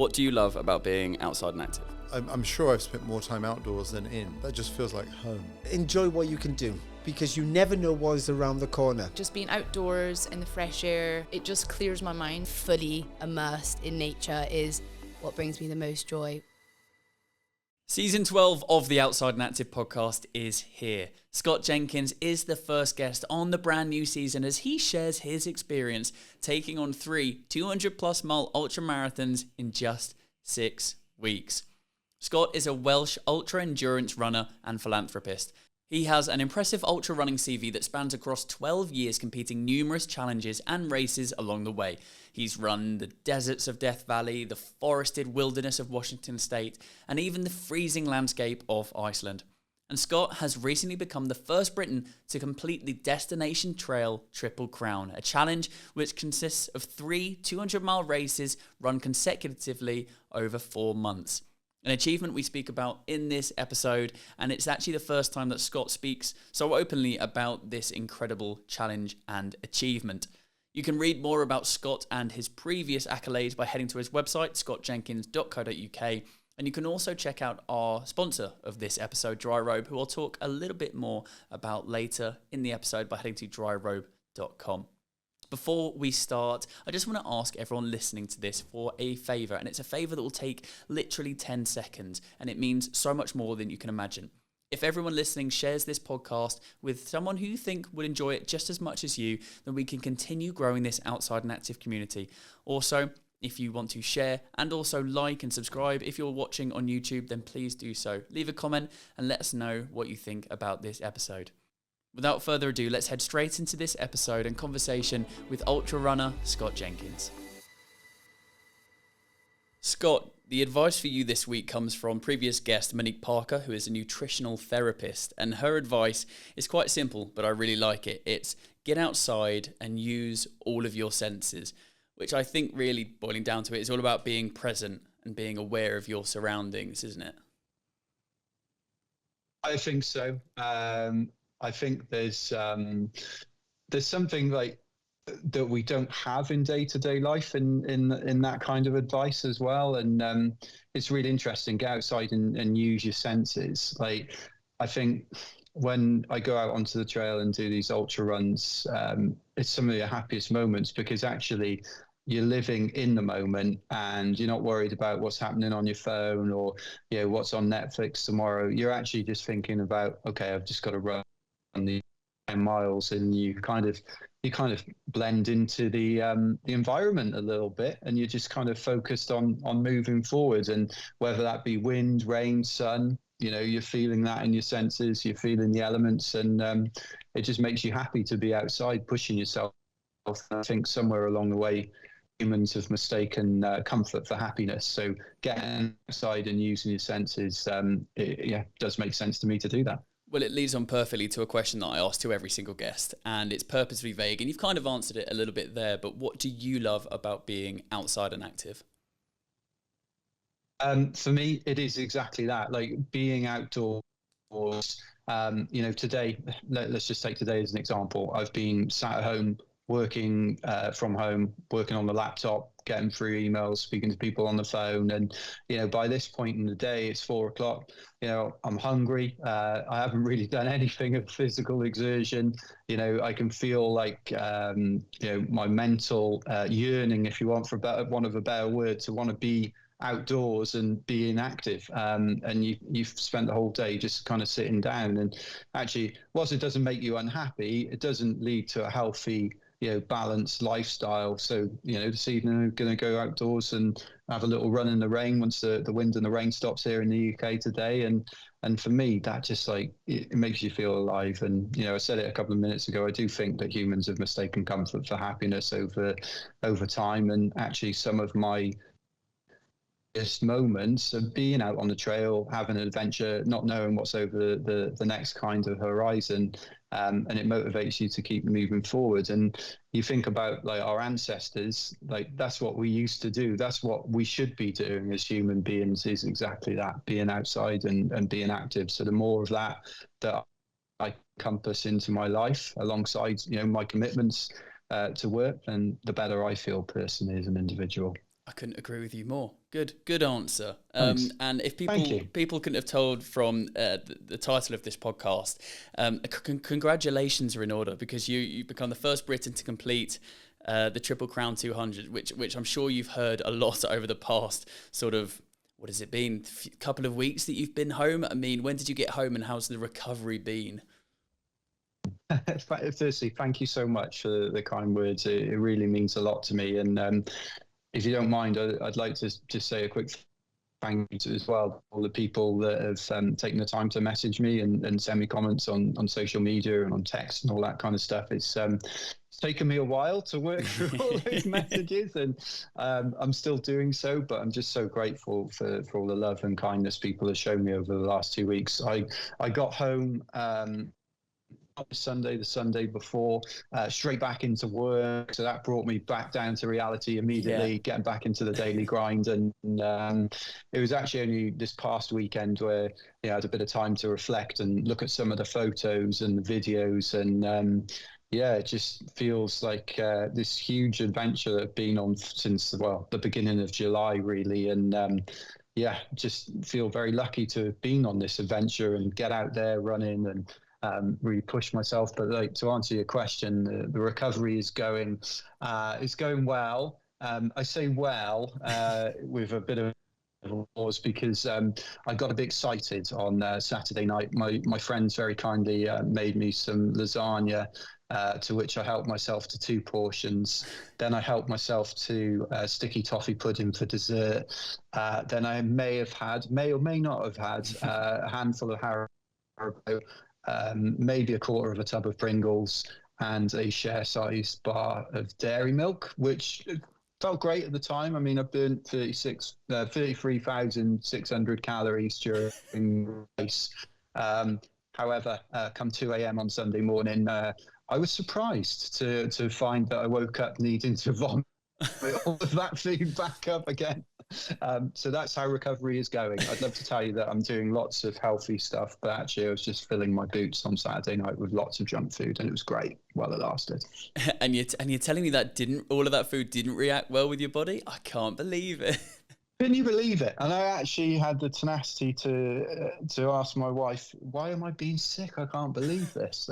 What do you love about being outside and active? I'm sure I've spent more time outdoors than in. That just feels like home. Enjoy what you can do, because you never know what is around the corner. Just being outdoors in the fresh air, it just clears my mind. Fully immersed in nature is what brings me the most joy. Season 12 of the Outside and Active podcast is here. Scott Jenkins is the first guest on the brand new season as he shares his experience taking on 3 200+ mile ultra marathons in just 6 weeks. Scott is a Welsh Ultra endurance runner and philanthropist. He has an impressive ultra running CV that spans across 12 years, competing numerous challenges and races along the way. He's run the deserts of Death Valley, the forested wilderness of Washington State, and even the freezing landscape of Iceland. And Scott has recently become the first Briton to complete the Destination Trail Triple Crown, a challenge which consists of 3 200-mile races run consecutively over 4 months. An achievement we speak about in this episode, and it's actually the first time that Scott speaks so openly about this incredible challenge and achievement. You can read more about Scott and his previous accolades by heading to his website, scottjenkins.co.uk, and you can also check out our sponsor of this episode, Dry Robe, who I'll talk a little bit more about later in the episode by heading to dryrobe.com. Before we start, I just want to ask everyone listening to this for a favour, and it's a favour that will take literally 10 seconds, and it means so much more than you can imagine. If everyone listening shares this podcast with someone who you think would enjoy it just as much as you, then we can continue growing this outside and active community. Also, if you want to share and also like and subscribe, if you're watching on YouTube, then please do so. Leave a comment and let us know what you think about this episode. Without further ado, let's head straight into this episode and conversation with ultra runner Scott Jenkins. Scott, the advice for you this week comes from previous guest Monique Parker, who is a nutritional therapist, and her advice is quite simple, but I really like it. It's get outside and use all of your senses, which I think really boiling down to it is all about being present and being aware of your surroundings, isn't it? I think so. I think there's something like that we don't have in day-to-day life in that kind of advice as well, and it's really interesting. Get outside and use your senses. Like, I think when I go out onto the trail and do these ultra runs, it's some of your happiest moments, because actually you're living in the moment and you're not worried about what's happening on your phone or what's on Netflix tomorrow. You're actually just thinking about, okay, I've just got to run the 10 miles, and you kind of blend into the environment a little bit, and you're just kind of focused on moving forward. And whether that be wind, rain, sun, you're feeling that in your senses, you're feeling the elements, and it just makes you happy to be outside pushing yourself. I think somewhere along the way humans have mistaken comfort for happiness, so getting outside and using your senses does make sense to me to do that. Well, it leads on perfectly to a question that I ask to every single guest, and it's purposely vague, and you've kind of answered it a little bit there, but what do you love about being outside and active? For me, it is exactly that, like being outdoors. Today, let's just take today as an example. I've been sat at home, working from home, working on the laptop, getting through emails, speaking to people on the phone. And, by this point in the day, it's 4 o'clock, I'm hungry. I haven't really done anything of physical exertion. I can feel like, my mental yearning, if you want, for want of a better word, to want to be outdoors and being active, and you've spent the whole day just kind of sitting down. And actually, whilst it doesn't make you unhappy, it doesn't lead to a healthy balanced lifestyle. So this evening I'm going to go outdoors and have a little run in the rain once the wind and the rain stops here in the UK today. And for me, that just it makes you feel alive. And I said it a couple of minutes ago, I do think that humans have mistaken comfort for happiness over time. And actually, some of my best moments of being out on the trail, having an adventure, not knowing what's over the next kind of horizon, and it motivates you to keep moving forward. And you think about our ancestors, that's what we used to do. That's what we should be doing as human beings, is exactly that, being outside and being active. So the more of that I compass into my life alongside my commitments to work, and the better I feel personally as an individual. I couldn't agree with you more. Good answer. And if people couldn't have told from the title of this podcast, congratulations are in order, because you become the first Briton to complete the Triple Crown 200, which I'm sure you've heard a lot over the past sort of, what has it been, couple of weeks that you've been home? I mean, when did you get home and how's the recovery been? Firstly, thank you so much for the kind words. It really means a lot to me. And if you don't mind, I'd like to just say a quick thank you to as well all the people that have taken the time to message me and send me comments on social media and on text and all that kind of stuff. It's taken me a while to work through all those messages, and I'm still doing so, but I'm just so grateful for all the love and kindness people have shown me over the last 2 weeks. I got home the Sunday before, straight back into work, so that brought me back down to reality immediately, getting back into the daily grind. And it was actually only this past weekend where I had a bit of time to reflect and look at some of the photos and the videos, and it just feels like this huge adventure that I've been on since the beginning of July, really. And just feel very lucky to have been on this adventure and get out there running and really push myself. But to answer your question, the recovery is going well. I say well with a bit of pause, because I got a bit excited on Saturday night. My friends very kindly made me some lasagna, to which I helped myself to 2 portions. Then I helped myself to sticky toffee pudding for dessert. Then I may or may not have had a handful of Haribo, maybe a quarter of a tub of Pringles, and a share-sized bar of dairy milk, which felt great at the time. I mean, I burnt 33,600 calories during the race. However, come 2 a.m. on Sunday morning, I was surprised to find that I woke up needing to vomit all of that food back up again. So that's how recovery is going. I'd love to tell you that I'm doing lots of healthy stuff, but actually I was just filling my boots on Saturday night with lots of junk food, and it was great while it lasted. And you're telling me that all of that food didn't react well with your body? I can't believe it. Can you believe it? And I actually had the tenacity to ask my wife, why am I being sick? I can't believe this.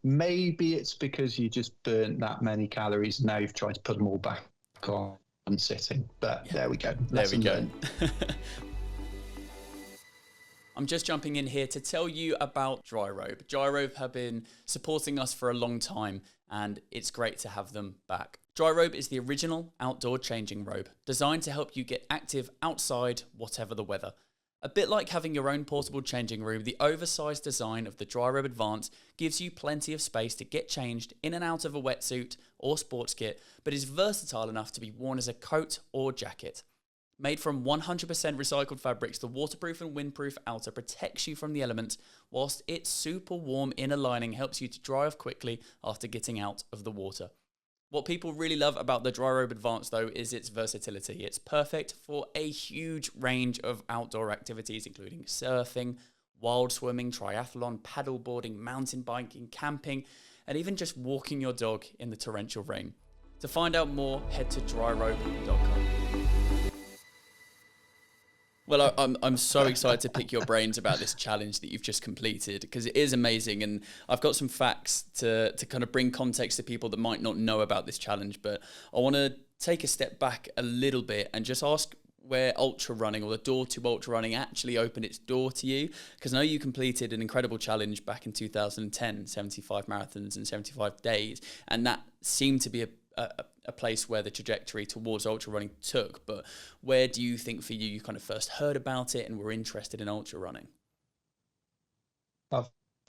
Maybe it's because you just burnt that many calories and now you've tried to put them all back on sitting. But there we go. There we go. I'm just jumping in here to tell you about Dry Robe. Dry Robe have been supporting us for a long time, and it's great to have them back. Dry Robe is the original outdoor changing robe, designed to help you get active outside, whatever the weather. A bit like having your own portable changing room, the oversized design of the Dry Robe Advance gives you plenty of space to get changed in and out of a wetsuit or sports kit, but is versatile enough to be worn as a coat or jacket. Made from 100% recycled fabrics, the waterproof and windproof outer protects you from the elements, whilst its super warm inner lining helps you to dry off quickly after getting out of the water. What people really love about the Dry Robe Advance, though, is its versatility. It's perfect for a huge range of outdoor activities, including surfing, wild swimming, triathlon, paddleboarding, mountain biking, camping, and even just walking your dog in the torrential rain. To find out more, head to dryrobe.com. Well, I'm so excited to pick your brains about this challenge that you've just completed, because it is amazing, and I've got some facts to kind of bring context to people that might not know about this challenge. But I want to take a step back a little bit and just ask where ultra running, or the door to ultra running, actually opened its door to you, because I know you completed an incredible challenge back in 2010, 75 marathons in 75 days, and that seemed to be a place where the trajectory towards ultra running took. But where do you think for you kind of first heard about it and were interested in ultra running?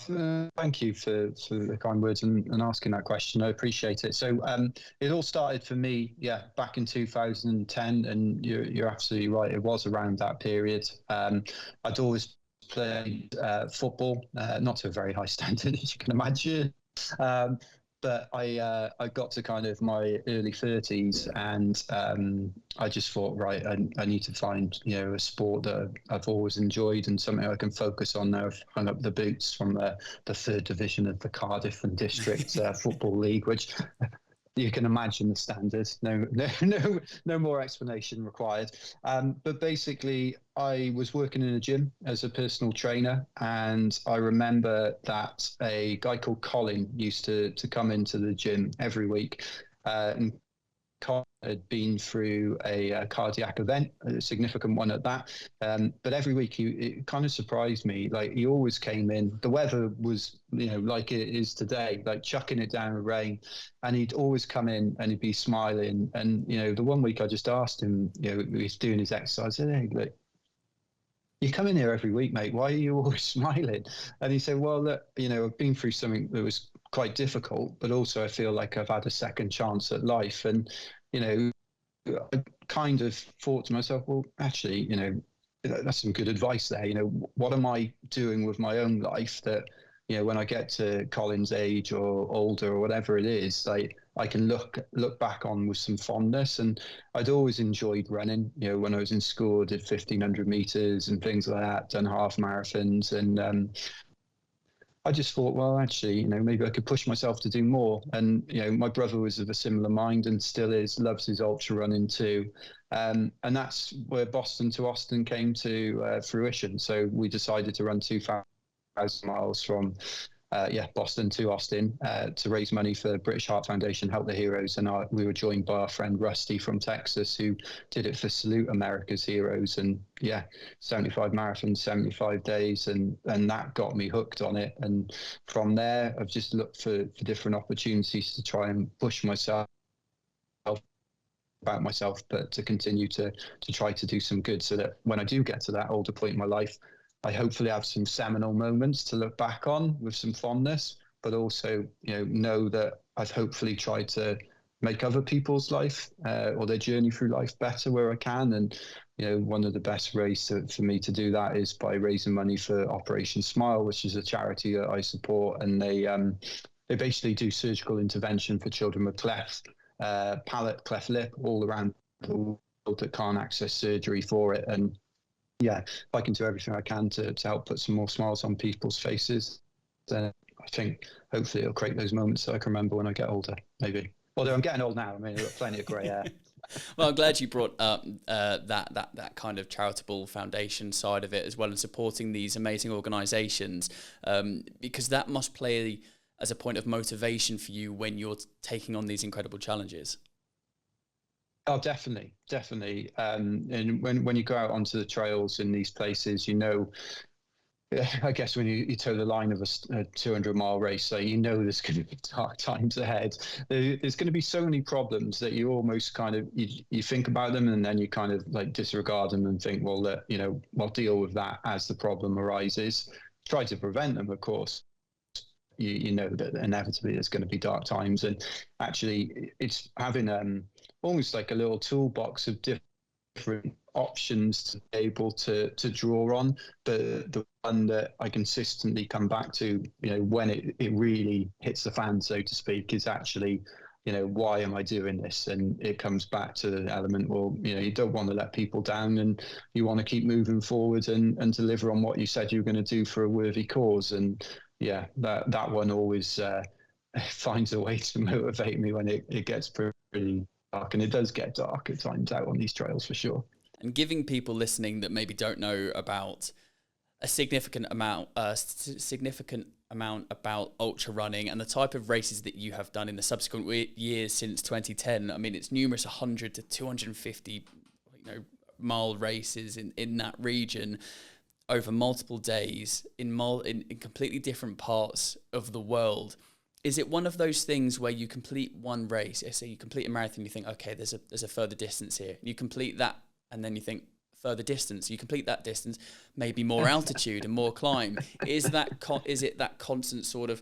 Thank you for the kind words and asking that question. I appreciate it. So it all started for me, back in 2010, and you're absolutely right. It was around that period. I'd always played football, not to a very high standard, as you can imagine. But I got to kind of my early 30s, and I just thought, right, I need to find, a sport that I've always enjoyed and something I can focus on now. I've hung up the boots from the third division of the Cardiff and District Football League, which You can imagine the standard. No more explanation required. But basically, I was working in a gym as a personal trainer, and I remember that a guy called Colin used to come into the gym every week. And Colin had been through a cardiac event, a significant one at that. But every week it kind of surprised me. Like, he always came in. The weather was, like it is today, like chucking it down with rain. And he'd always come in and he'd be smiling. And, the one week I just asked him, he's doing his exercise. I said, hey, look, you come in here every week, mate. Why are you always smiling? And he said, well, look, I've been through something that was quite difficult, but also I feel like I've had a second chance at life. And, I kind of thought to myself, well, actually, that's some good advice there. What am I doing with my own life that, when I get to Colin's age or older or whatever it is, like, I can look back on with some fondness. And I'd always enjoyed running. When I was in school, I did 1,500 meters and things like that, done half marathons. And I just thought, well, actually, maybe I could push myself to do more. And, my brother was of a similar mind and still is, loves his ultra running too. And that's where Boston to Austin came to fruition. So we decided to run 2,000 miles from Boston to Austin to raise money for the British Heart Foundation, Help the Heroes. And we were joined by our friend Rusty from Texas, who did it for Salute America's Heroes. And 75 marathons, 75 days. And that got me hooked on it. And from there, I've just looked for different opportunities to try and push myself, but to continue to try to do some good, so that when I do get to that older point in my life, I hopefully have some seminal moments to look back on with some fondness, but also, know that I've hopefully tried to make other people's life or their journey through life better where I can. And, one of the best ways for me to do that is by raising money for Operation Smile, which is a charity that I support. And they basically do surgical intervention for children with cleft palate, cleft lip, all around the world that can't access surgery for it. And if I can do everything I can to help put some more smiles on people's faces, then I think hopefully it'll create those moments that I can remember when I get older, maybe. Although I'm getting old now, I mean, I've got plenty of grey hair. Well, I'm glad you brought up that kind of charitable foundation side of it as well, and supporting these amazing organisations, because that must play as a point of motivation for you when you're taking on these incredible challenges. Oh, definitely. And when you go out onto the trails in these places, I guess when you toe the line of a 200-mile race, so there's going to be dark times ahead. There's going to be so many problems that you almost kind of, you think about them and then you kind of like disregard them and think, well, I'll deal with that as the problem arises. Try to prevent them, of course. You know that inevitably there's going to be dark times, and actually it's having almost like a little toolbox of different options to be able to draw on. The one that I consistently come back to, when it really hits the fan, so to speak, is actually, why am I doing this? And it comes back to the element, well, you don't want to let people down, and you want to keep moving forward and deliver on what you said you were going to do for a worthy cause. And that one always finds a way to motivate me when it gets pretty dark, and it does get dark at times out on these trails for sure. And giving people listening that maybe don't know about a significant amount about ultra running and the type of races that you have done in the subsequent years since 2010. I mean, it's numerous 100 to 250 mile races in that region over multiple days in completely different parts of the world. Is it one of those things where you complete one race, say you complete a marathon, you think, okay, there's a further distance here. You complete that, and then you think, further distance. You complete that distance, maybe more altitude and more climb. Is it that constant sort of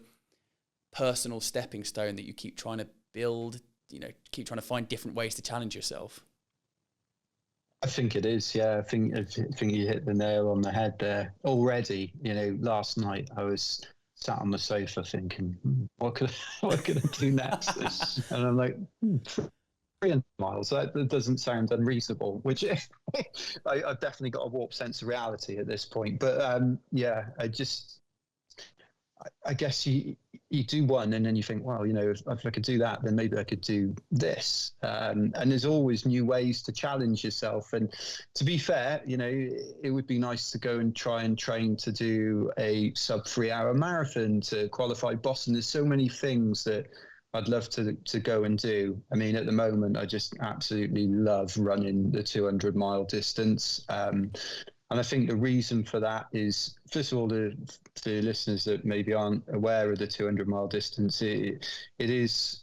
personal stepping stone that you keep trying to build? Keep trying to find different ways to challenge yourself. I think it is, yeah. I think you hit the nail on the head there already. Last night I was sat on the sofa thinking, what could I do next? And I'm like, 300 miles. That doesn't sound unreasonable. Which I've definitely got a warped sense of reality at this point. But I guess you do one and then you think, well, if I could do that, then maybe I could do this. And there's always new ways to challenge yourself. And to be fair, it would be nice to go and try and train to do a sub 3-hour marathon to qualify Boston. There's so many things that I'd love to go and do. I mean, at the moment, I just absolutely love running the 200-mile distance. And I think the reason for that is, first of all, the listeners that maybe aren't aware of the 200-mile distance, it's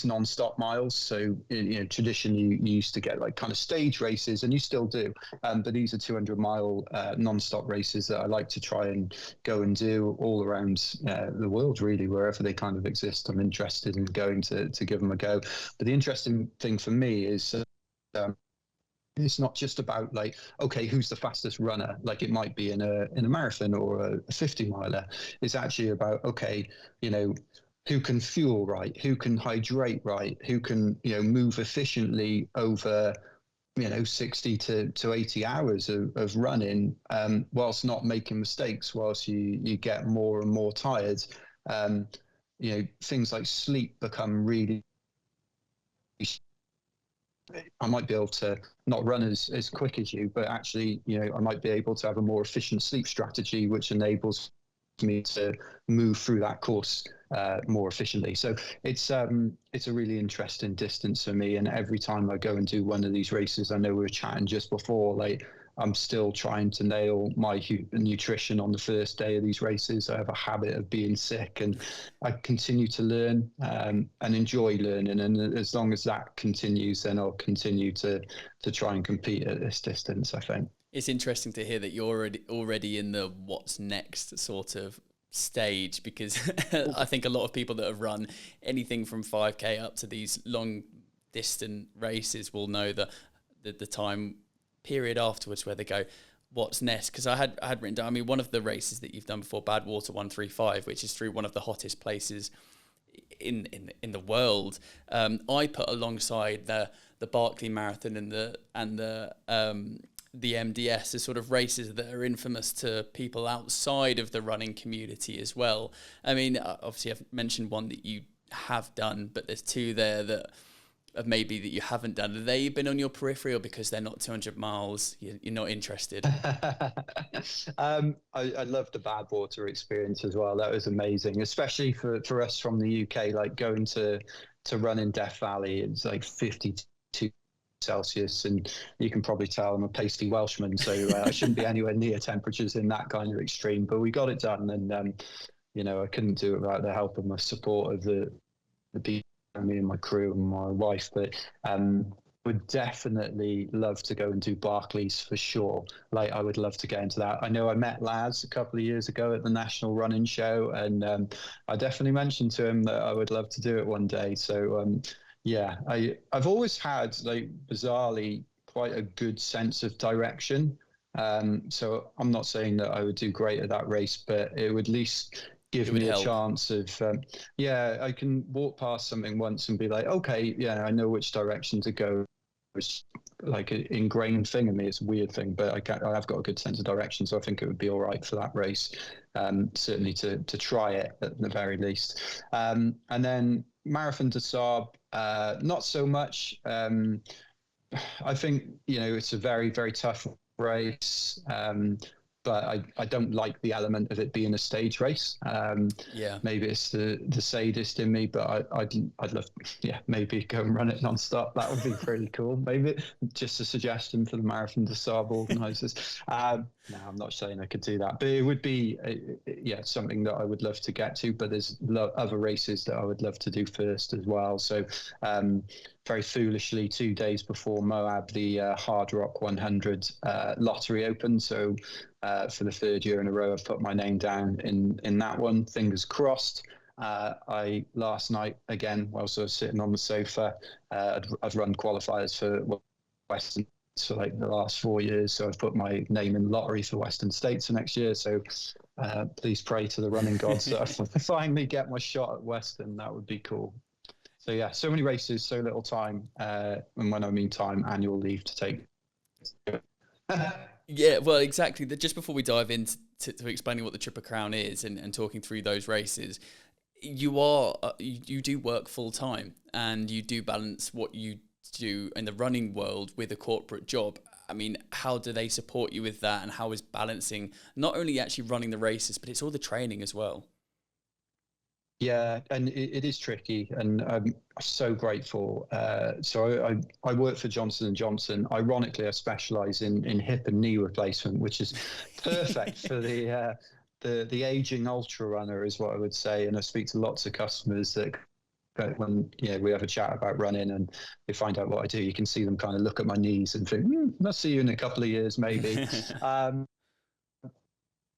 non-stop miles. So, traditionally you used to get like kind of stage races, and you still do. But these are 200-mile non-stop races that I like to try and go and do all around the world, really, wherever they kind of exist. I'm interested in going to give them a go. But the interesting thing for me is it's not just about like, okay, who's the fastest runner? Like it might be in a marathon or a 50-miler. It's actually about, okay, who can fuel right, who can hydrate right, who can, move efficiently over, 60 to 80 hours of running, whilst not making mistakes, whilst you get more and more tired. Things like sleep become really, I might be able to not run as quick as you, but actually, I might be able to have a more efficient sleep strategy, which enables me to move through that course more efficiently. So it's a really interesting distance for me. And every time I go and do one of these races, I know we were chatting just before, like I'm still trying to nail my nutrition on the first day of these races. I have a habit of being sick, and I continue to learn and enjoy learning. And as long as that continues, then I'll continue to try and compete at this distance, I think. It's interesting to hear that you're already in the what's next sort of stage, because I think a lot of people that have run anything from 5K up to these long distant races will know that the time period afterwards where they go, what's next? Because I had written down, I mean, one of the races that you've done before, Badwater 135, which is through one of the hottest places in the world, I put alongside the Barkley Marathon and the MDS as sort of races that are infamous to people outside of the running community as well. I mean, obviously I've mentioned one that you have done, but there's two there that maybe that you haven't done. Have they been on your periphery, or because they're not 200 miles, you're not interested? I love the Badwater experience as well. That was amazing, especially for us from the UK, like going to run in Death Valley. It's like 52 Celsius, and you can probably tell I'm a pasty Welshman, so I shouldn't be anywhere near temperatures in that kind of extreme, but we got it done. And I couldn't do it without the help and the support of the people, me and my crew and my wife. But would definitely love to go and do Barclays for sure. Like I would love to get into that. I know I met Laz a couple of years ago at the National Running Show, and I definitely mentioned to him that I would love to do it one day. So yeah, I've always had, like, bizarrely quite a good sense of direction. So I'm not saying that I would do great at that race, but it would at least give me a chance of, I can walk past something once and be like, okay, yeah, I know which direction to go. It's like an ingrained thing in me. It's a weird thing, but I have got a good sense of direction. So I think it would be all right for that race, certainly to try it at the very least. And then Marathon des Sables, not so much. I think, it's a very, very tough race. But I don't like the element of it being a stage race. Maybe it's the sadist in me, but I'd love, maybe go and run it non-stop. That would be pretty cool. Maybe just a suggestion for the Marathon des Sables organisers. No, I'm not saying I could do that, but it would be, something that I would love to get to. But there's other races that I would love to do first as well. So very foolishly, 2 days before Moab, the Hard Rock 100 lottery opened. So for the third year in a row, I've put my name down in that one. Fingers crossed. Last night, again, whilst I was sitting on the sofa, I've run qualifiers for Western for like the last 4 years. So I've put my name in the lottery for Western States for next year. So please pray to the running gods that I finally get my shot at Western. That would be cool. So yeah, so many races, so little time. And when I mean time, annual leave to take. Yeah, well, exactly. Just before we dive into to explaining what the Triple Crown is and talking through those races, you do work full time and you do balance what you do in the running world with a corporate job. I mean, how do they support you with that, and how is balancing not only actually running the races, but it's all the training as well? Yeah, and it is tricky, and I'm so grateful. So I work for Johnson & Johnson. Ironically, I specialise in hip and knee replacement, which is perfect for the aging ultra runner, is what I would say. And I speak to lots of customers that when we have a chat about running and they find out what I do, you can see them kind of look at my knees and think, I'll see you in a couple of years, maybe.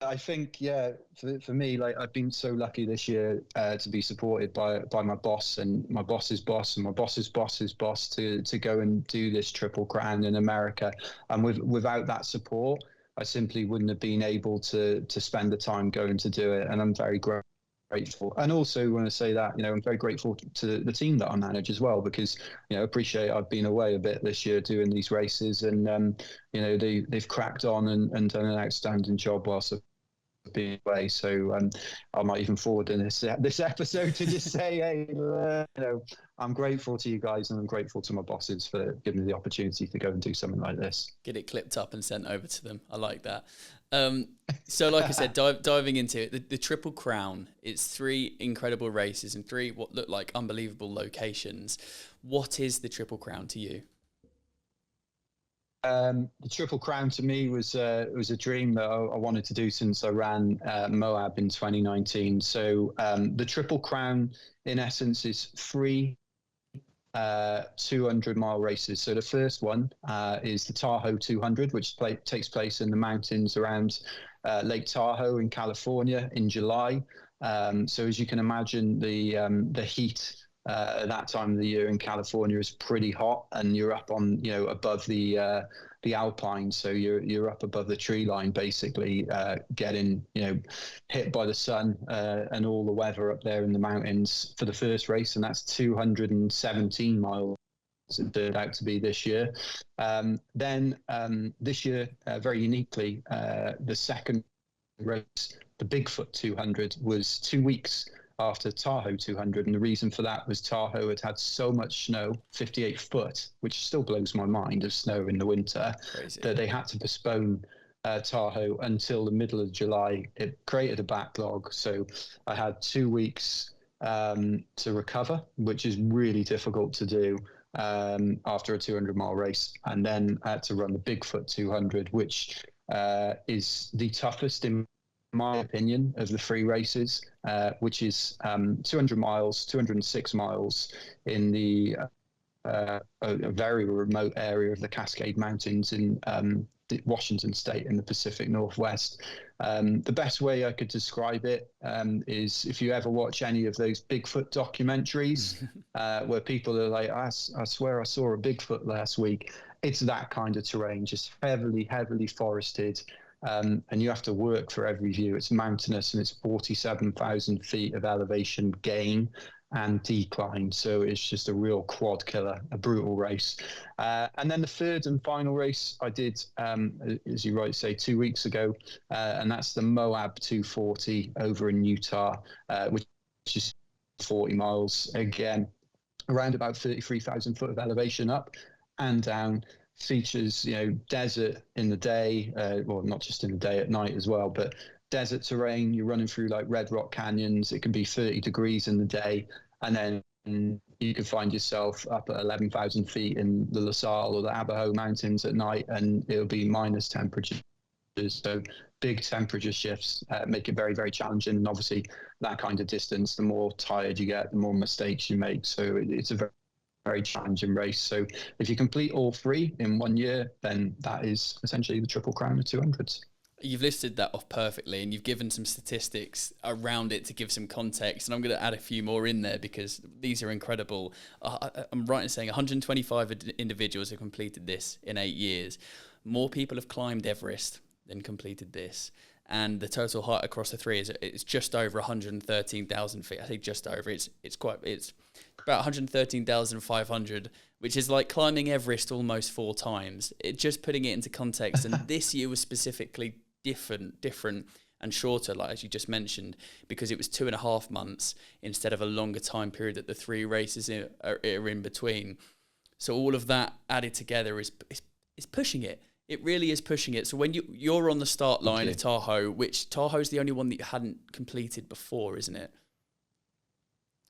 I think, for me, like I've been so lucky this year to be supported by my boss and my boss's boss and my boss's boss's boss to go and do this Triple Crown in America. And without that support, I simply wouldn't have been able to spend the time going to do it. And I'm very grateful. And also want to say that, I'm very grateful to the team that I manage as well, because, appreciate I've been away a bit this year doing these races, and, they've cracked on and done an outstanding job whilst I've been away. So I might even forward in this episode to just say, hey, I'm grateful to you guys, and I'm grateful to my bosses for giving me the opportunity to go and do something like this. Get it clipped up and sent over to them. I like that. So like I said, diving into it, the Triple Crown, it's 3 incredible races and 3 what look like unbelievable locations. What is the Triple Crown to you? The Triple Crown to me was a dream that I wanted to do since I ran Moab in 2019. So the Triple Crown, in essence, is 3 200-mile races. So the first one is the Tahoe 200, which takes place in the mountains around Lake Tahoe in California in July. So as you can imagine, the heat at that time of the year in California is pretty hot, and you're up on above the alpine, so you're up above the tree line, basically getting hit by the sun and all the weather up there in the mountains for the first race, and that's 217 miles. It turned out to be this year. Then this year, very uniquely, the second race, the Bigfoot 200, was 2 weeks after Tahoe 200, and the reason for that was Tahoe had so much snow, 58 foot, which still blows my mind, of snow in the winter. Crazy. That they had to postpone Tahoe until the middle of July. It created a backlog, so I had 2 weeks to recover, which is really difficult to do after a 200-mile race, and then I had to run the Bigfoot 200, which is the toughest in my opinion of the 3 races, which is 200 miles, 206 miles in a very remote area of the Cascade Mountains in Washington State in the Pacific Northwest. The best way I could describe it is if you ever watch any of those Bigfoot documentaries where people are like, I swear I saw a Bigfoot last week. It's that kind of terrain, just heavily forested. And you have to work for every view. It's mountainous, and it's 47,000 feet of elevation gain and decline. So it's just a real quad killer, a brutal race. And then the third and final race I did, as you rightly say, 2 weeks ago, and that's the Moab 240 over in Utah, which is 40 miles, again, around about 33,000 foot of elevation up and down. Features, desert in the day, well, not just in the day, at night as well, but desert terrain. You're running through like Red Rock Canyons. It can be 30 degrees in the day, and then you can find yourself up at 11,000 feet in the La Salle or the Abajo Mountains at night, and it'll be minus temperatures. So big temperature shifts make it very, very challenging. And obviously, that kind of distance, the more tired you get, the more mistakes you make. So it's a very challenging race. So if you complete all 3 in 1 year, then that is essentially the Triple Crown of 200s. You've listed that off perfectly, and you've given some statistics around it to give some context, and I'm going to add a few more in there because these are incredible. I'm right in saying 125 individuals have completed this in 8 years. More people have climbed Everest than completed this, and the total height across the 3 is just over 113,000 feet. I think just over. It's about 113,500, which is like climbing Everest almost 4 times. Just putting it into context, and this year was specifically different and shorter, like as you just mentioned, because it was 2.5 months instead of a longer time period that the 3 races are in between. So all of that added together is pushing it. It really is pushing it. So when you're on the start line of Tahoe, which Tahoe's the only one that you hadn't completed before, isn't it?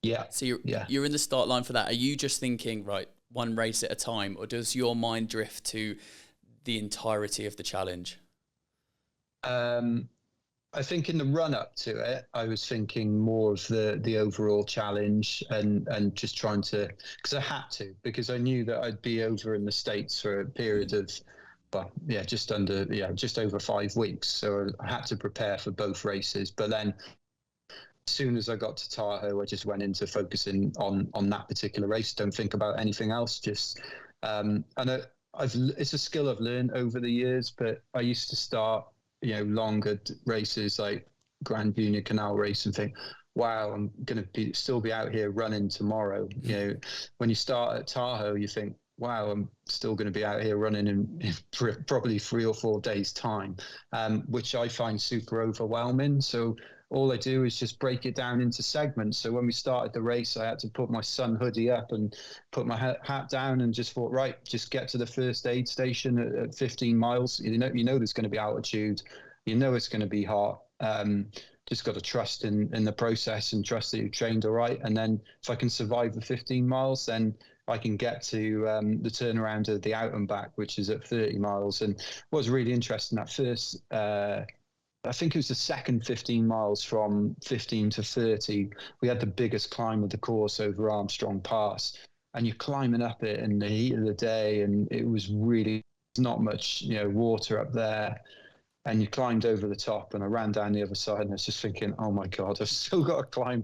Yeah. So you're in the start line for that. Are you just thinking, right, one race at a time, or does your mind drift to the entirety of the challenge? I think in the run up to it, I was thinking more of the overall challenge and just trying to, because I had to, because I knew that I'd be over in the States for a period of, just over 5 weeks. So I had to prepare for both races. But then as soon as I got to Tahoe, I just went into focusing on that particular race. Don't think about anything else. Just, it's a skill I've learned over the years, but I used to start, longer races like Grand Union Canal race and think, wow, I'm going to still be out here running tomorrow. When you start at Tahoe, you think, wow, I'm still going to be out here running in probably 3 or 4 days' time, which I find super overwhelming. So all I do is just break it down into segments. So when we started the race, I had to put my sun hoodie up and put my hat down and just thought, right, just get to the first aid station at 15 miles. You know there's going to be altitude. You know it's going to be hot. Just got to trust in the process and trust that you've trained all right. And then if I can survive the 15 miles, then I can get to the turnaround of the out and back, which is at 30 miles. And what was really interesting at first, I think it was the second 15 miles from 15 to 30. We had the biggest climb of the course over Armstrong Pass, and you're climbing up it in the heat of the day, and it was really not much, water up there. And you climbed over the top, and I ran down the other side, and I was just thinking, oh my God, I've still got to climb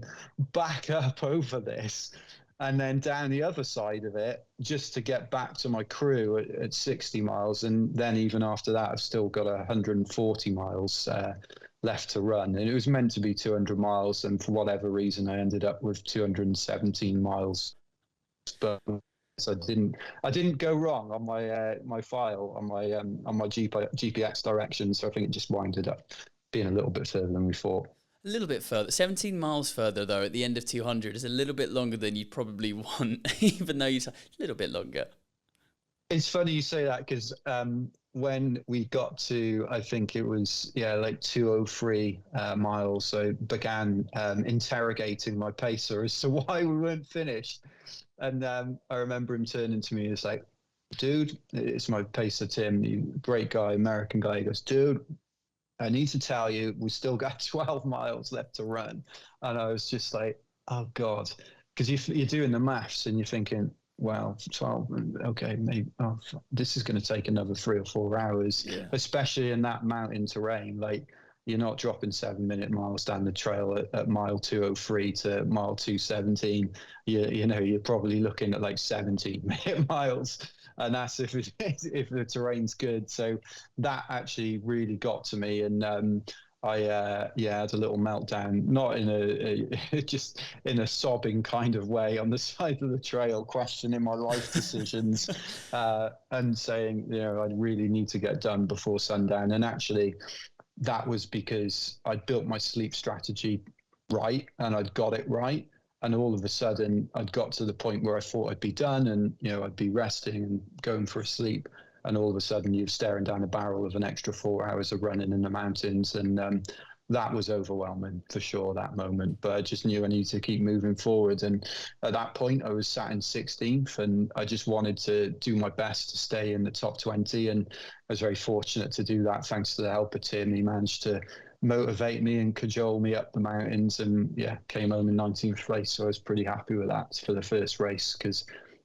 back up over this. And then down the other side of it, just to get back to my crew at 60 miles. And then even after that, I've still got 140 miles left to run. And it was meant to be 200 miles. And for whatever reason, I ended up with 217 miles. But I didn't go wrong on my file, on my GPX direction. So I think it just winded up being a little bit further than we thought. A little bit further. 17 miles further, though, at the end of 200 is a little bit longer than you'd probably want, even though a little bit longer. It's funny you say that, because when we got to, I think it was, like 203 miles, I began interrogating my pacer as to why we weren't finished. And I remember him turning to me and it's like, dude, it's my pacer, Tim, great guy, American guy. He goes, dude, I need to tell you, we still got 12 miles left to run. And I was just like, oh God, because you're doing the maths and you're thinking, well, 12, okay, maybe this is going to take another 3 or 4 hours, especially in that mountain terrain. Like, you're not dropping 7-minute miles down the trail at mile 203 to mile 217. You're probably looking at like 17-minute miles. And that's if the terrain's good. So that actually really got to me, and I had a little meltdown, not in a just in a sobbing kind of way on the side of the trail, questioning my life decisions, and saying, I really need to get done before sundown. And actually, that was because I'd built my sleep strategy right, and I'd got it right. And all of a sudden, I'd got to the point where I thought I'd be done and, I'd be resting and going for a sleep. And all of a sudden, you're staring down a barrel of an extra 4 hours of running in the mountains. And that was overwhelming for sure, that moment. But I just knew I needed to keep moving forward. And at that point, I was sat in 16th, and I just wanted to do my best to stay in the top 20. And I was very fortunate to do that, thanks to the help of Tim. He managed to motivate me and cajole me up the mountains, and came home in 19th place. So I was pretty happy with that for the first race, because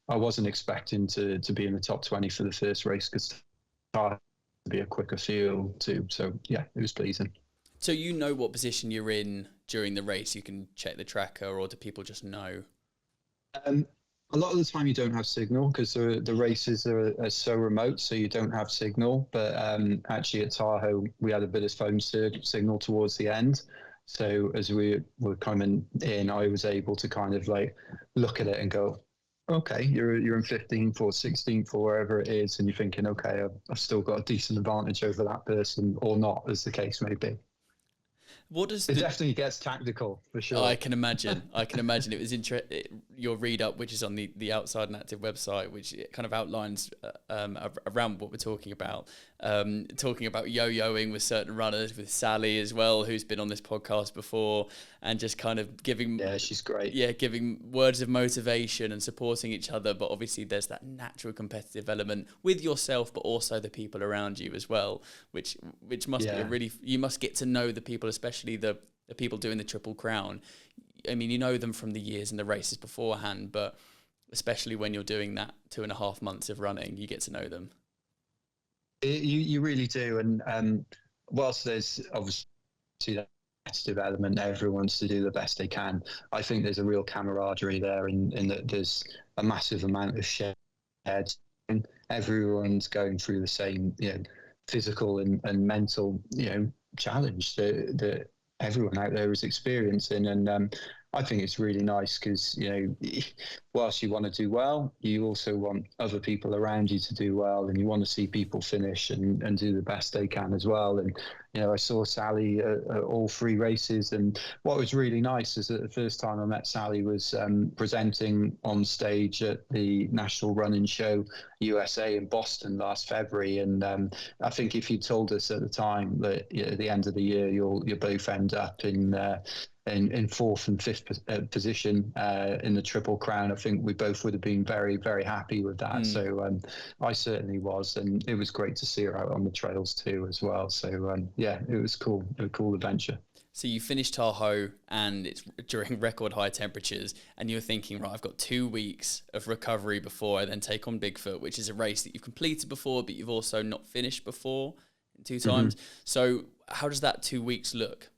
I wasn't expecting to be in the top 20 for the first race, because to be a quicker field too. So it was pleasing. So what position you're in during the race? You can check the tracker, or do people just know? A lot of the time you don't have signal, because the races are so remote, so you don't have signal. But actually at Tahoe, we had a bit of phone signal towards the end. So as we were coming in, I was able to kind of like look at it and go, Okay, you're in 15th or 16th or wherever it is, and you're thinking, okay, I've still got a decent advantage over that person, or not, as the case may be. What does It definitely gets tactical for sure. I can imagine. I can imagine. It was your read up, which is on the Outside and Active website, which kind of outlines around what we're talking about. Talking about yo-yoing with certain runners, with Sally as well, who's been on this podcast before, and just kind of giving. Yeah, she's great. Yeah, giving words of motivation and supporting each other. But obviously, there's that natural competitive element with yourself, but also the people around you as well, which must be a really. You must get to know the people, especially the people doing the Triple Crown. I mean, you know them from the years and the races beforehand, but especially when you're doing that 2.5 months of running, you get to know them. You really do. And whilst there's obviously that competitive element, everyone wants to do the best they can, I think there's a real camaraderie there, in that there's a massive amount of shared. Everyone's going through the same, physical and mental, challenge that everyone out there is experiencing. And I think it's really nice because, whilst you want to do well, you also want other people around you to do well, and you want to see people finish and do the best they can as well. And, I saw Sally at all 3 races, and what was really nice is that the first time I met Sally was presenting on stage at the National Running Show USA in Boston last February. And I think if you told us at the time that at the end of the year you'll both end up in 4th and 5th position in the Triple Crown, I think we both would have been very, very happy with that. So I certainly was, and it was great to see her out on the trails too as well. So yeah, it was cool, a cool adventure. So you finished Tahoe, and it's during record high temperatures, and you're thinking, right, I've got 2 weeks of recovery before I then take on Bigfoot, which is a race that you've completed before, but you've also not finished before 2 times. So how does that 2 weeks look?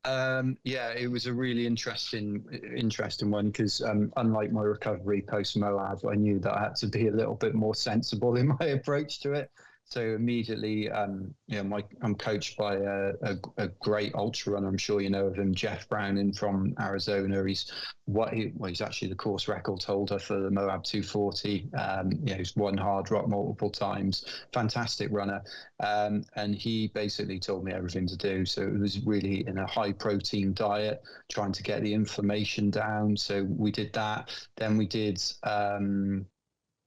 Yeah, it was a really interesting one because unlike my recovery post Moab, I knew that I had to be a little bit more sensible in my approach to it. So immediately, I'm coached by a great ultra runner. I'm sure you know of him, Jeff Browning from Arizona. He's actually the course record holder for the Moab 240. He's won Hard Rock multiple times. Fantastic runner. And he basically told me everything to do. So it was really in a high protein diet, trying to get the inflammation down. So we did that. Then we did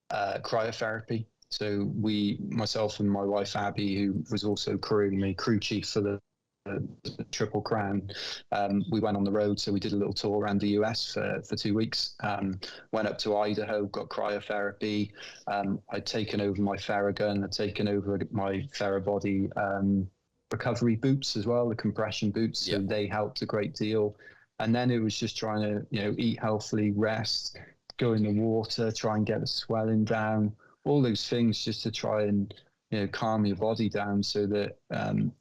cryotherapy. So myself and my wife, Abby, who was also crew chief for the Triple Crown, we went on the road. So we did a little tour around the US for 2 weeks, went up to Idaho, got cryotherapy. I'd taken over my Theragun, I'd taken over my Therabody recovery boots as well, the compression boots. So they helped a great deal. And then it was just trying to, eat healthily, rest, go in the water, try and get the swelling down. All those things just to try and calm your body down so that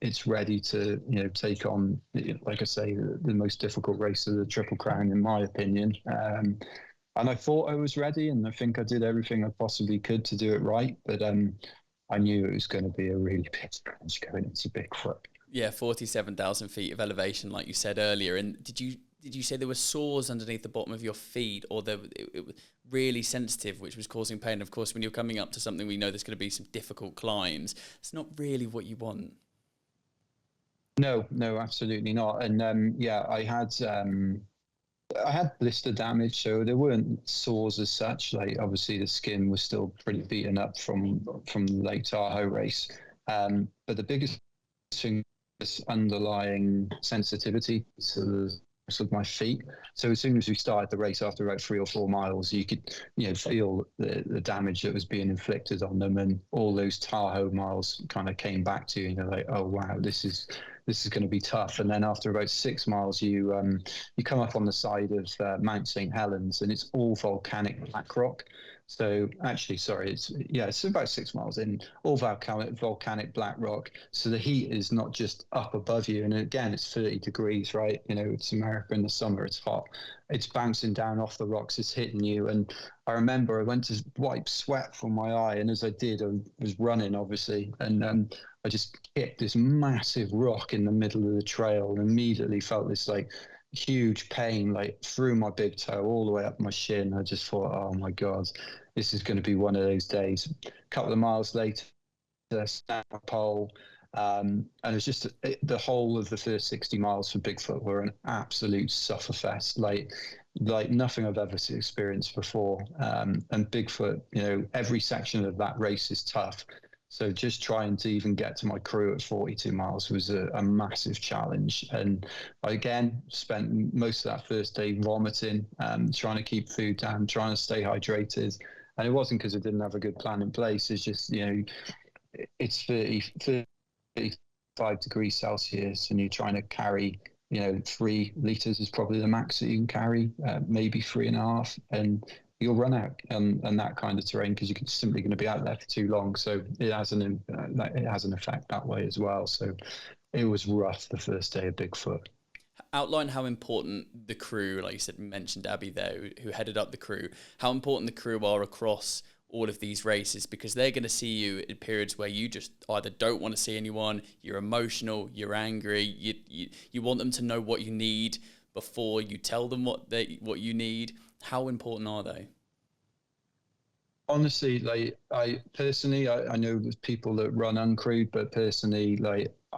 it's ready to take on, like I say, the most difficult race of the Triple Crown, in my opinion. And I thought I was ready, and I think I did everything I possibly could to do it right. But I knew it was going to be a really big challenge going into Bigfoot. Yeah, 47,000 feet of elevation, like you said earlier. And did you say there were sores underneath the bottom of your feet, or it was really sensitive, which was causing pain? Of course, when you're coming up to something, we know there's going to be some difficult climbs. It's not really what you want. No, absolutely not. And I had blister damage, so there weren't sores as such. Like obviously the skin was still pretty beaten up from the Lake Tahoe race. But the biggest thing was underlying sensitivity to the of my feet. So as soon as we started the race, after about 3 or 4 miles, you could feel the damage that was being inflicted on them, and all those Tahoe miles kind of came back to you, like, oh wow, this is going to be tough. And then after about 6 miles, you come up on the side of Mount St. Helens, and it's all volcanic black rock. So actually, sorry, it's about 6 miles in, all volcanic black rock. So the heat is not just up above you. And again, it's 30 degrees, right? It's America in the summer, it's hot. It's bouncing down off the rocks, it's hitting you. And I remember I went to wipe sweat from my eye. And as I did, I was running, obviously. And I just kicked this massive rock in the middle of the trail, and immediately felt this like huge pain, like through my big toe all the way up my shin. I just thought, oh my God, this is going to be one of those days. A couple of miles later, snap a pole. And it's just the whole of the first 60 miles for Bigfoot were an absolute sufferfest, like nothing I've ever experienced before. And Bigfoot, every section of that race is tough. So just trying to even get to my crew at 42 miles was a massive challenge. And I, again, spent most of that first day vomiting, trying to keep food down, trying to stay hydrated. And it wasn't because I didn't have a good plan in place. It's just, it's 35 degrees Celsius and you're trying to carry, 3 liters is probably the max that you can carry, maybe 3.5. And you'll run out on that kind of terrain because you're simply going to be out there for too long. So it has an effect that way as well. So it was rough the first day of Bigfoot. Outline how important the crew, like you said, mentioned Abby there, who headed up the crew, how important the crew are across all of these races, because they're going to see you in periods where you just either don't want to see anyone, you're emotional, you're angry, you want them to know what you need before you tell them what you need. How important are they? Honestly, I know there's people that run uncrewed, but personally,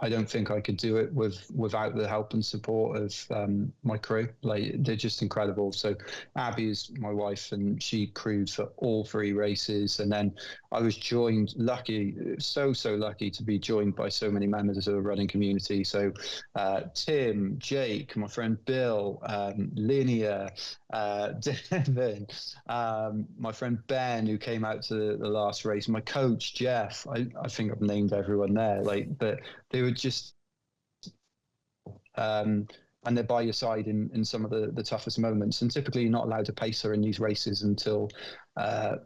I don't think I could do it without the help and support of my crew. They're just incredible. So Abby is my wife, and she crewed for all 3 races. And then I was joined, so lucky to be joined by so many members of the running community. So Tim, Jake, my friend Bill, Linnea, Devin, my friend Ben, who came out to the last race, my coach Jeff. I think I've named everyone there. But they were just, and they're by your side in some of the toughest moments. And typically, you're not allowed to pace her in these races until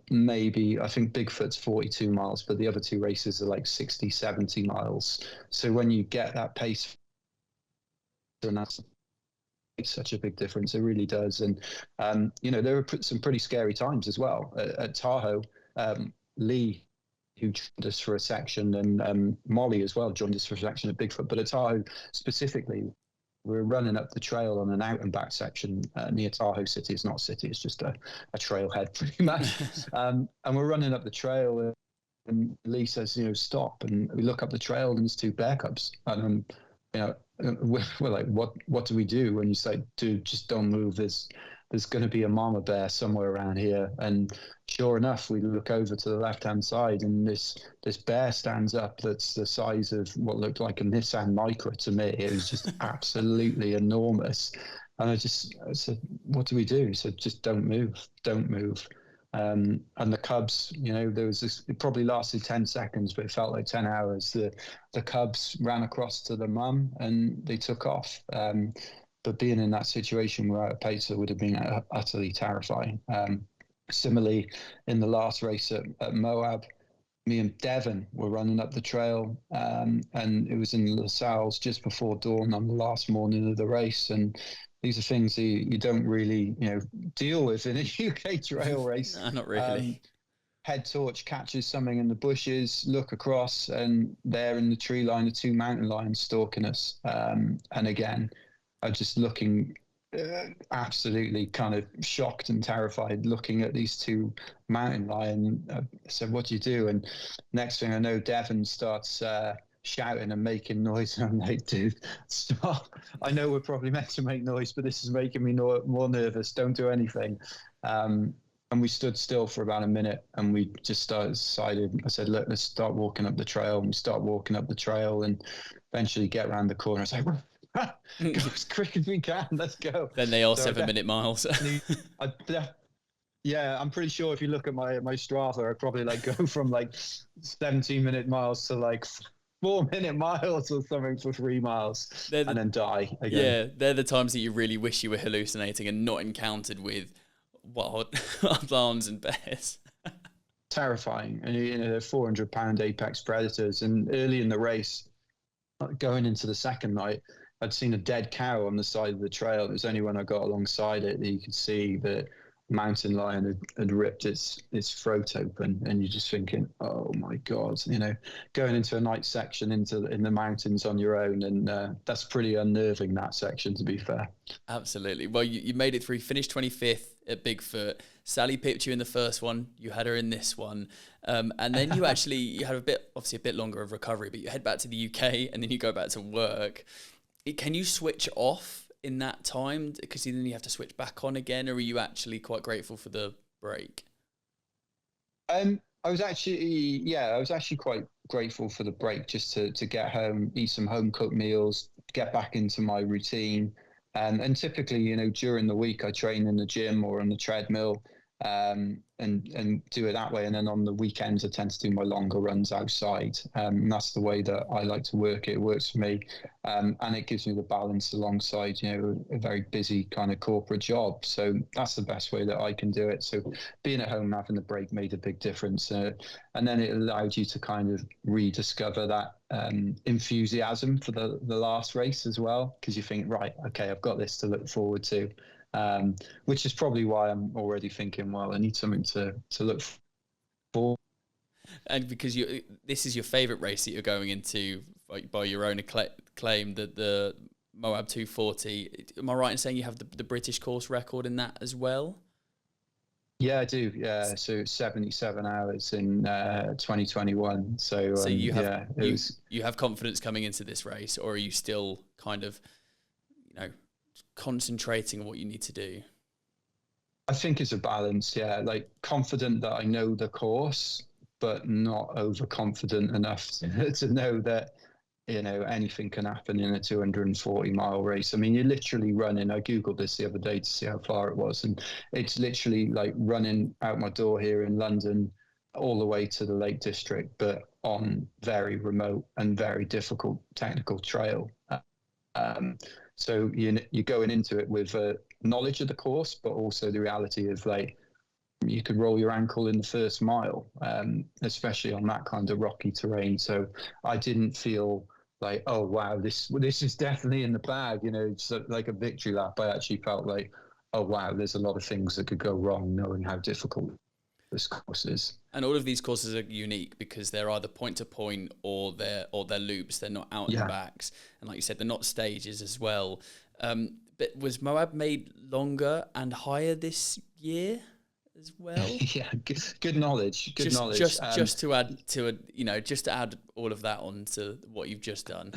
maybe, I think Bigfoot's 42 miles, but the other 2 races are like 60, 70 miles. So when you get that pace, and that's such a big difference. It really does. And, there were some pretty scary times as well. At Tahoe, Lee, who joined us for a section, and Molly as well joined us for a section at Bigfoot. But at Tahoe specifically, we were running up the trail on an out and back section near Tahoe City. It's not a city, it's just a trailhead pretty much. And we're running up the trail, and Lee says, stop. And we look up the trail, and there's 2 bear cubs. And we're like, what do we do? And you say, dude, just don't move. There's going to be a mama bear somewhere around here. And sure enough, we look over to the left-hand side, and this bear stands up that's the size of what looked like a Nissan Micra to me. It was just absolutely enormous. And I said, what do we do? He said, just don't move. And the cubs, there was this, it probably lasted 10 seconds, but it felt like 10 hours. The cubs ran across to the mum and they took off. But being in that situation without a pacer would have been utterly terrifying. Similarly, in the last race at Moab, me and Devon were running up the trail, and it was in La Salles just before dawn on the last morning of the race. And these are things you don't really, deal with in a UK trail race. No, not really. Head torch catches something in the bushes, look across, and there in the tree line are 2 mountain lions stalking us. And again, I'm just looking absolutely kind of shocked and terrified, looking at these 2 mountain lions. I said, what do you do? And next thing I know, Devon starts shouting and making noise, and I'm like, dude, stop. I know we're probably meant to make noise, but this is making me more nervous. Don't do anything. And we stood still for about a minute, and we just decided, I said, look, let's start walking up the trail. And we start walking up the trail and eventually get around the corner. I was like, go as quick as we can, let's go. Then they are 7-minute miles. Yeah, I'm pretty sure if you look at my Strava, I probably go from 17-minute miles to 4-minute miles or something for 3 miles, and then die again. Yeah, they're the times that you really wish you were hallucinating and not encountered with wild lions and bears. Terrifying. And they're 400-pound apex predators. And early in the race, going into the second night, I'd seen a dead cow on the side of the trail. It was only when I got alongside it that you could see that mountain lion had ripped its throat open, and you're just thinking, oh my God, going into a night section in the mountains on your own, and that's pretty unnerving, that section, to be fair. Absolutely. Well, you made it through. You finished 25th at Bigfoot. Sally pipped you in the first one. You had her in this one, and then you had a bit longer of recovery, but you head back to the UK, and then you go back to work. Can you switch off in that time, because then you have to switch back on again, or are you actually quite grateful for the break? I was actually quite grateful for the break, just to get home, eat some home cooked meals, get back into my routine. And typically, during the week I train in the gym or on the treadmill, and do it that way. And then on the weekends, I tend to do my longer runs outside. And that's the way that I like to work. It works for me. And it gives me the balance alongside, a very busy kind of corporate job. So that's the best way that I can do it. So being at home, having the break made a big difference. And then it allowed you to kind of rediscover that enthusiasm for the last race as well. Because you think, right, okay, I've got this to look forward to. Which is probably why I'm already thinking, well, I need something to look for. And because this is your favourite race that you're going into by your own claim, the Moab 240. Am I right in saying you have the British course record in that as well? Yeah, I do. Yeah, so 77 hours in 2021. So you have you have confidence coming into this race, or are you still kind of, concentrating on what you need to do? I think it's a balance, yeah. Like, confident that I know the course, but not overconfident enough to know that, anything can happen in a 240-mile race. I mean, you're literally running. I Googled this the other day to see how far it was, and it's literally like running out my door here in London all the way to the Lake District, but on very remote and very difficult technical trail. So you're going into it with knowledge of the course, but also the reality of, like, you could roll your ankle in the first mile, especially on that kind of rocky terrain. So I didn't feel like, oh wow, this is definitely in the bag. It's like a victory lap. I actually felt like, oh wow, there's a lot of things that could go wrong, knowing how difficult this course is. And all of these courses are unique because they're either point to point or they're loops. They're not out and backs, and like you said, they're not stages as well. But was Moab made longer and higher this year as well? Yeah, good knowledge. Just to add to add all of that on to what you've just done.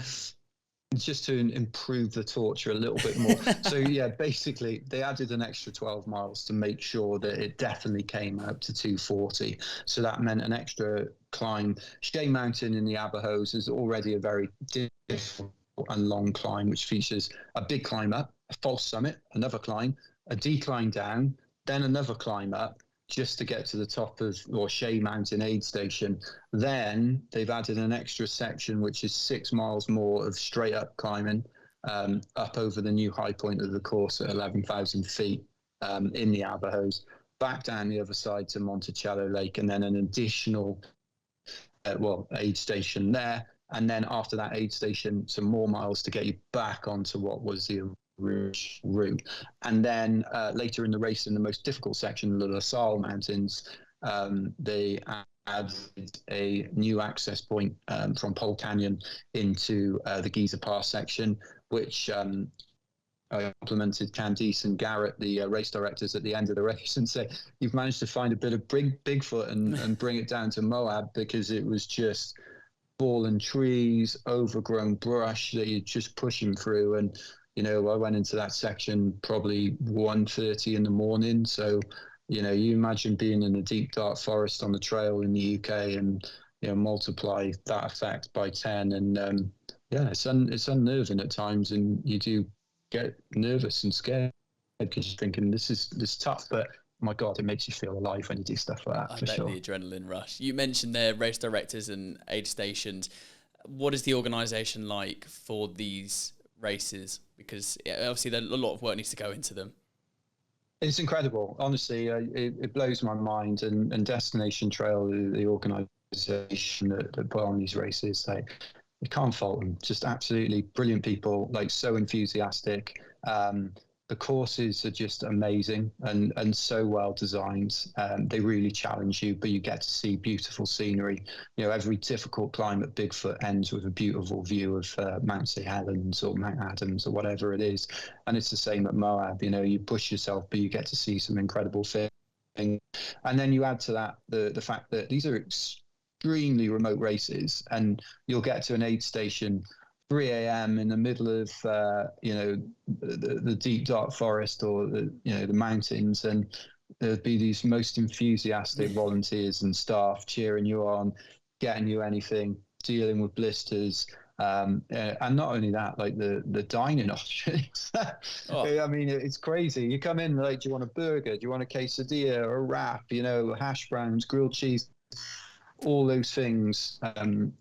Just to improve the torture a little bit more. So yeah, basically they added an extra 12 miles to make sure that it definitely came out to 240. So that meant an extra climb. Shea Mountain in the Aberhose is already a very difficult and long climb, which features a big climb up, a false summit, another climb, a decline down, then another climb up, just to get to the top of Shea Mountain aid station. Then they've added an extra section, which is 6 miles more of straight up climbing, up over the new high point of the course at 11,000 feet in the Aberhose, back down the other side to Monticello Lake, and then an additional aid station there. And then after that aid station, some more miles to get you back onto what was the route. And then later in the race, in the most difficult section, the La Salle Mountains, they added a new access point from Pole Canyon into the Giza Pass section, which I complimented Candice and Garrett, the race directors, at the end of the race, and say, you've managed to find a bit of Bigfoot and bring it down to Moab, because it was just fallen trees, overgrown brush that you're just pushing through. And I went into that section probably 1:30 in the morning. So, you imagine being in a deep, dark forest on the trail in the UK, and, multiply that effect by 10. And it's unnerving at times, and you do get nervous and scared because you're thinking this is tough, but my God, it makes you feel alive when you do stuff like that. I bet the adrenaline rush. You mentioned their race directors and aid stations. What is the organisation like for these races? Because obviously a lot of work needs to go into them. It's incredible. Honestly, it blows my mind. And Destination Trail, the organisation that put on these races, you can't fault them. Just absolutely brilliant people, like so enthusiastic. But The courses are just amazing and so well designed. They really challenge you, but you get to see beautiful scenery. Every difficult climb at Bigfoot ends with a beautiful view of Mount St. Helens or Mount Adams or whatever it is. And it's the same at Moab. You push yourself, but you get to see some incredible things. And then you add to that the fact that these are extremely remote races, and you'll get to an aid station 3 a.m. in the middle of the deep dark forest or the mountains, and there'd be these most enthusiastic volunteers and staff cheering you on, getting you anything, dealing with blisters, and not only that, like the dining options. I mean, it's crazy. You come in like, do you want a burger? Do you want a quesadilla or a wrap? Hash browns, grilled cheese. All those things,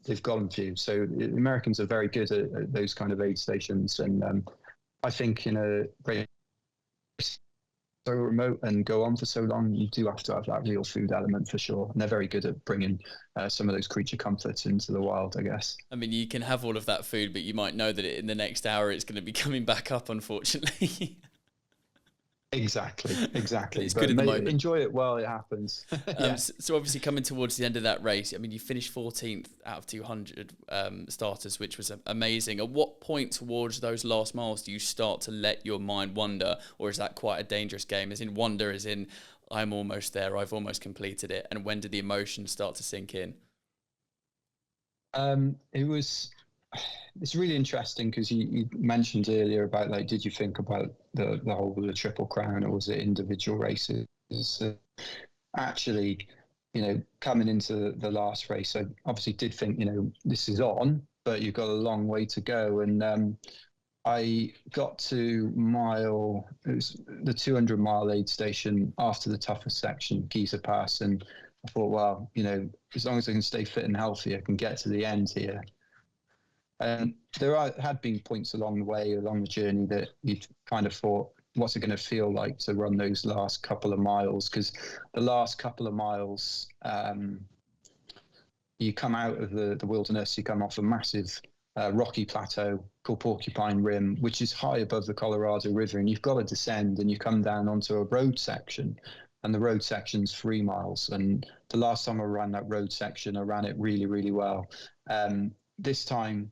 they've got them for you. So the Americans are very good at those kind of aid stations. And I think race so remote and go on for so long, you do have to have that real food element for sure. And they're very good at bringing some of those creature comforts into the wild, I guess. I mean, you can have all of that food, but you might know that in the next hour it's going to be coming back up, unfortunately. Exactly. It's But good in the moment. Enjoy it while it happens. Yeah. So obviously coming towards the end of that race, I mean, you finished 14th out of 200 starters, which was amazing. At what point towards those last miles do you start to let your mind wander, or is that quite a dangerous game? As in wander, as in I'm almost there, I've almost completed it. And when did the emotions start to sink in? It's really interesting because you mentioned earlier about, like, did you think about the whole of the Triple Crown, or was it individual races? Actually, coming into the last race, I obviously did think, this is on, but you've got a long way to go. And I got to it was the 200-mile aid station after the toughest section, Giza Pass, and I thought, well, as long as I can stay fit and healthy, I can get to the end here. And there had been points along the journey that you kind of thought, what's it going to feel like to run those last couple of miles? Because the last couple of miles, you come out of the wilderness, you come off a massive rocky plateau called Porcupine Rim, which is high above the Colorado River, and you've got to descend, and you come down onto a road section, and the road section's 3 miles. And the last time I ran that road section, I ran it really, really well. This time,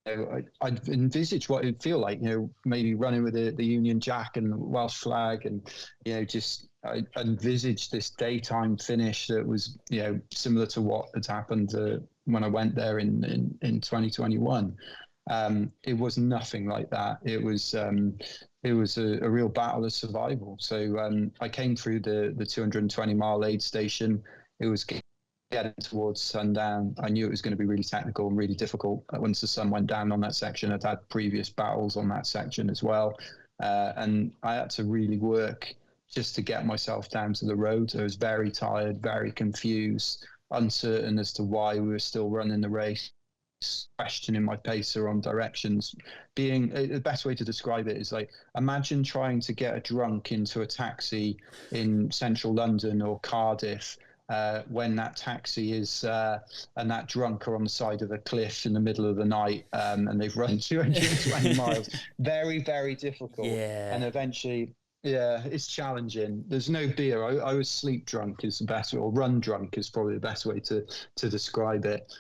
I envisaged what it'd feel like, maybe running with the Union Jack and the Welsh flag, and I envisaged this daytime finish that was similar to what had happened when I went there in 2021. It was nothing like that. It was a real battle of survival. So I came through the 220-mile aid station. It was getting towards sundown. I knew it was going to be really technical and really difficult. Once the sun went down on that section, I'd had previous battles on that section as well. And I had to really work just to get myself down to the road. I was very tired, very confused, uncertain as to why we were still running the race, questioning my pacer on directions. The best way to describe it is like, imagine trying to get a drunk into a taxi in central London or Cardiff, when that taxi is and that drunk are on the side of a cliff in the middle of the night, and they've run 220 miles. Very, very difficult. Yeah. And eventually, it's challenging. There's no beer. I was sleep drunk is the best, or run drunk is probably the best way to describe it.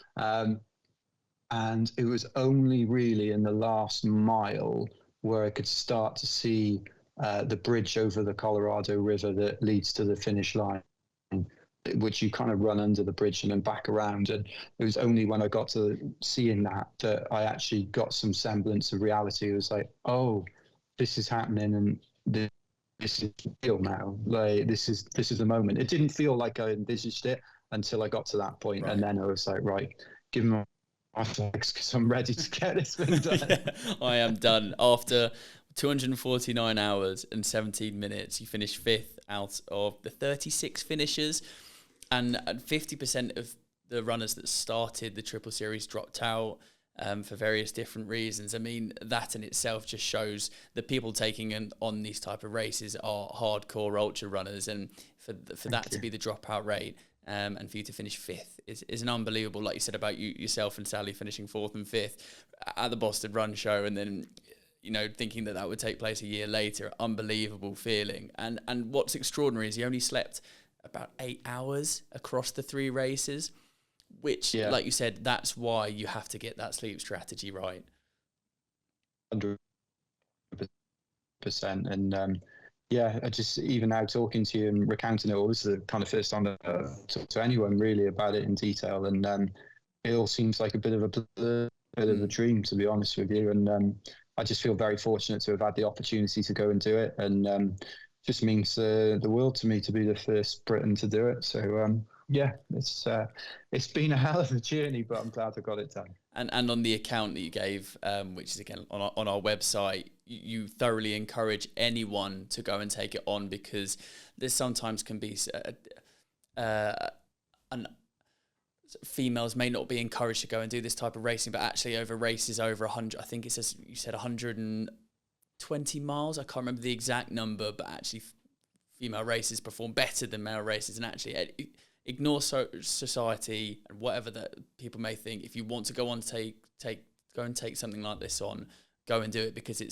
And it was only really in the last mile where I could start to see the bridge over the Colorado River that leads to the finish line, which you kind of run under the bridge and then back around. And it was only when I got to seeing that I actually got some semblance of reality. It was like, oh, this is happening, and this is real now. Like, this is the moment. It didn't feel like I envisaged it until I got to that point. Right. And then I was like, right, give me my flags, because I'm ready to get this thing done. Yeah, I am done. After 249 hours and 17 minutes, you finished 5th out of the 36 finishers. And 50% of the runners that started the Triple Series dropped out for various different reasons. I mean, that in itself just shows that people taking on these type of races are hardcore ultra runners. And for that to be the dropout rate and for you to finish 5th is an unbelievable, like you said about yourself and Sally finishing 4th and 5th at the Boston Run Show. And then, thinking that would take place a year later. Unbelievable feeling. And what's extraordinary is he only slept about 8 hours across the 3 races, which, like you said, that's why you have to get that sleep strategy right. 100%. And I just, even now talking to you and recounting it all, this is the kind of first time I talk to anyone really about it in detail. And it all seems like a bit of a dream, to be honest with you. And I just feel very fortunate to have had the opportunity to go and do it. And just means the world to me to be the first Briton to do it. So it's been a hell of a journey, but I'm glad I got it done. And on the account that you gave, which is again on our website, you thoroughly encourage anyone to go and take it on, because there sometimes can be females may not be encouraged to go and do this type of racing, but actually over races over 100, I think it says, you said 120 miles, I can't remember the exact number, but actually female races perform better than male races. And actually ignore society and whatever that people may think. If you want to go on take something like this on, go and do it, because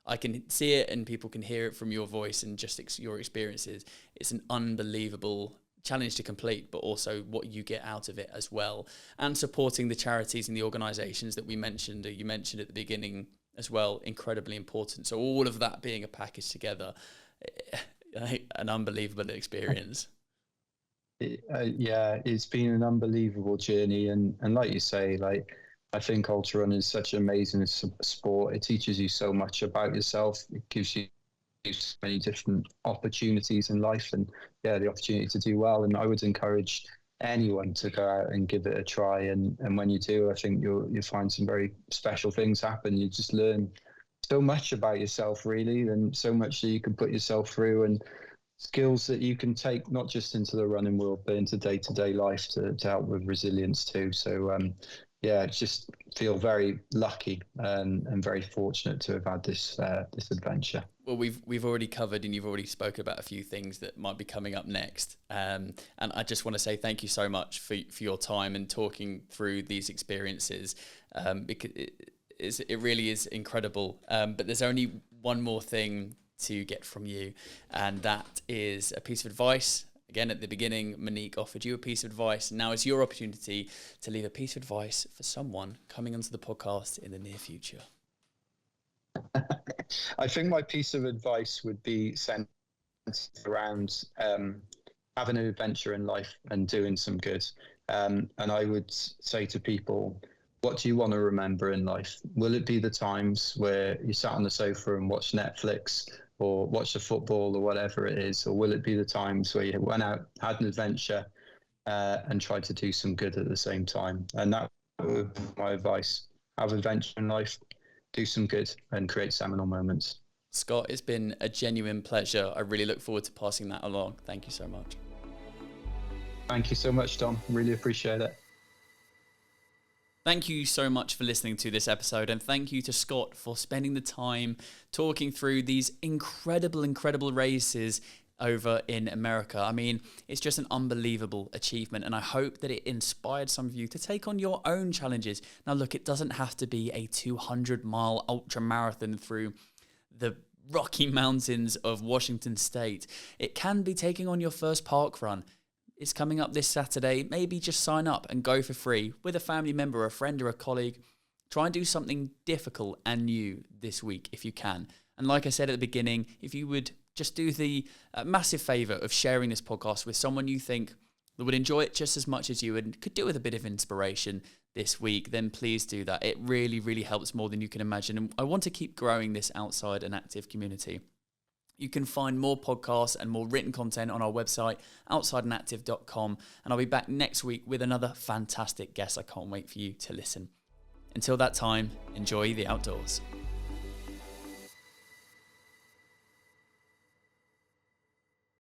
I can see it and people can hear it from your voice and just your experiences. It's an unbelievable challenge to complete, but also what you get out of it as well. And supporting the charities and the organisations that you mentioned at the beginning as well, incredibly important. So all of that being a package together, an unbelievable experience. It's been an unbelievable journey, and like you say, I think ultra running is such an amazing sport. It teaches you so much about yourself. It gives you so many different opportunities in life, and the opportunity to do well. And I would encourage anyone to go out and give it a try. And when you do, I think you'll find some very special things happen. You just learn so much about yourself, really, and so much that you can put yourself through, and skills that you can take not just into the running world, but into day-to-day life to help with resilience too. So just feel very lucky and very fortunate to have had this adventure. Well, we've already covered, and you've already spoken about a few things that might be coming up next. And I just want to say thank you so much for your time and talking through these experiences, because it really is incredible. But there's only one more thing to get from you, and that is a piece of advice. Again, at the beginning, Monique offered you a piece of advice. Now is your opportunity to leave a piece of advice for someone coming onto the podcast in the near future. I think my piece of advice would be centered around having an adventure in life and doing some good. And I would say to people, what do you want to remember in life? Will it be the times where you sat on the sofa and watched Netflix or watched the football or whatever it is? Or will it be the times where you went out, had an adventure, and tried to do some good at the same time? And that would be my advice. Have an adventure in life, do some good, and create seminal moments. Scott, it's been a genuine pleasure. I really look forward to passing that along. Thank you so much. Thank you so much, Tom. Really appreciate it. Thank you so much for listening to this episode, and thank you to Scott for spending the time talking through these incredible races over in America. I mean, it's just an unbelievable achievement, and I hope that it inspired some of you to take on your own challenges. Now, look, it doesn't have to be a 200-mile ultra marathon through the Rocky Mountains of Washington State. It can be taking on your first park run. It's coming up this Saturday. Maybe just sign up and go for free with a family member, a friend, or a colleague. Try and do something difficult and new this week if you can. And like I said at the beginning, if you would just do the massive favour of sharing this podcast with someone you think that would enjoy it just as much as you and could do with a bit of inspiration this week, then please do that. It really, really helps more than you can imagine. And I want to keep growing this outside and active community. You can find more podcasts and more written content on our website, outsideandactive.com. And I'll be back next week with another fantastic guest. I can't wait for you to listen. Until that time, enjoy the outdoors.